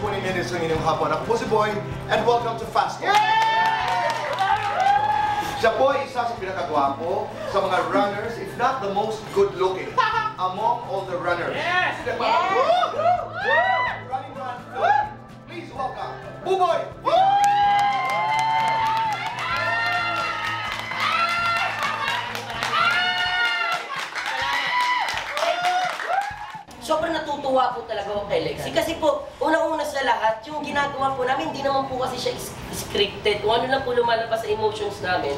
20 minutes ng inyong hapon. Ako po si Boy, and welcome to Fast Talk. Siya po ay isa sa pinakagwapo sa mga runners, if not the most good-looking, among all the runners. Yes! Running Man Philippines. Please welcome, Buboy! Sobrang natutuwa po talaga ako kay Lexie. Kasi po, unang-una sa lahat, yung ginagawa po namin, hindi naman po kasi siya scripted. Kung ano lang po lumalabas sa emotions namin,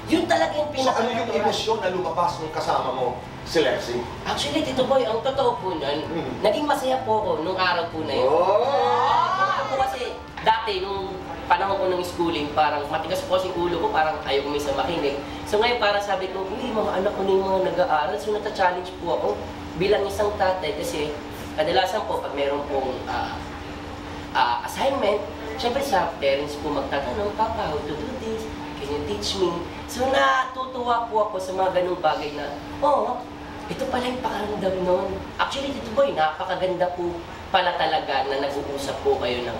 yun talaga yung So ano yung emosyon na lumabas nung kasama mo si Lexie? Actually, Tito Boy, ang totoo po nun, naging masaya po ako nung araw po na yun. Ako po kasi, dati, nung panahon ko ng schooling, parang matigas po kasi ulo ko, parang ayaw ko minsan makinig. So ngayon, parang sabi ko, mga anak ko na yung mga nag-aaral, so nata-challenge po ako bilang isang tatay kasi kadalasan po pag meron pong assignment, syempre sa parents po magtatanong, Papa, how to do this? Can you teach me? So natutuwa po ako sa mga ganung bagay na, ito pala yung pakaramdam nun. Actually, Tito Boy, napakaganda po pala talaga na nag-uusap po kayo ng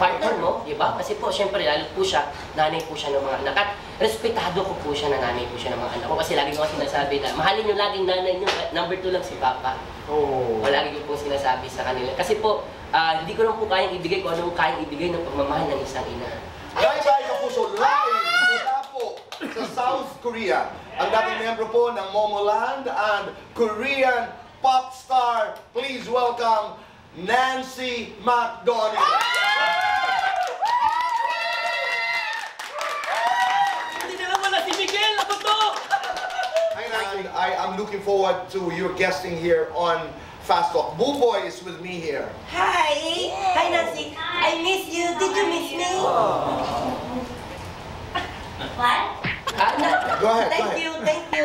partner mo, di ba? Kasi po, syempre, lalo po siya, nanay po siya ng mga anak. At respetado ko po siya na nanay po siya ng mga anak ko. Kasi lagi ko sinasabi na, mahalin nyo laging nanay nyo, number 2 lang si Papa. O lagi ko pong sinasabi sa kanila. Kasi po, hindi ko lang po kayang ibigay kung anong kayang ibigay ng pagmamahal ng isang ina. Guys, ay kapuso, live mula po sa South Korea. Ang dating membro po ng Momoland and Korean pop star. Please welcome Nancy McDonald. Hindi na naman na si Miguel! Ako to! And I am looking forward to your guesting here on Fast Talk. Buboy is with me here. Hi! Hi, Nancy! I miss you! Did you miss me? What? Go ahead. Thank you.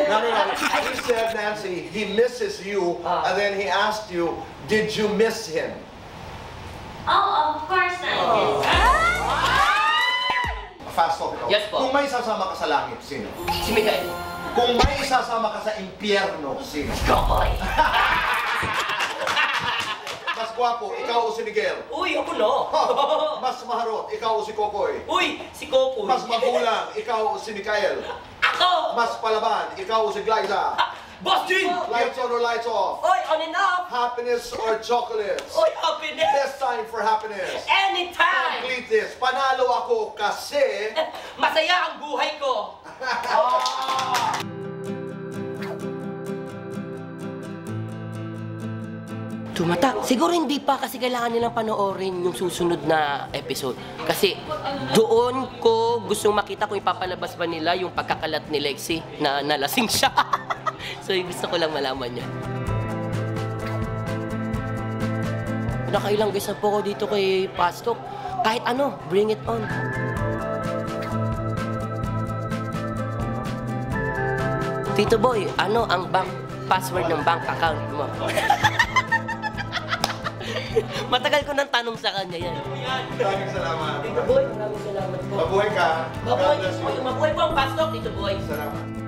No. He said, Nancy, he misses you, and then he asked you, did you miss him? Oh, of course I did. Fast Talk. Yes po. Kung may sasama ka sa langit, sino? Si Miguel. Kung may sasama ka sa impyerno, sino? Kokoy! Mas gwapo, ikaw o si Miguel? Uy, ako no! Mas maharot, ikaw o si Kokoy? Uy, si Kokoy! Mas magulang, ikaw o si Mikael? Ako! Mas palaban, ikaw o si Glyza? Boss Jin! Lights on or lights off? Uy, on and off! Happiness or chocolates? Uy, happiness! Best time for happiness. Anytime! Complete this. Panalo ako kasi... Masaya ang buhay ko! Tumatak. Siguro hindi pa kasi kailangan nilang panoorin yung susunod na episode. Kasi doon ko gustong makita kung ipapalabas ba nila yung pagkakalat ni Lexie na nalasing siya. So gusto ko lang malaman yan. Nakailang guys na po ko dito kay Pastok. Kahit ano, bring it on. Tito Boy, ano ang bank password ng bank account mo? Matagal ko nang tanong sa kanya yan. Maraming salamat. Tito Boy, maraming salamat po. Mabuhay ka. Mabuhay God bless you. po ang Pastok, Tito Boy. Salamat.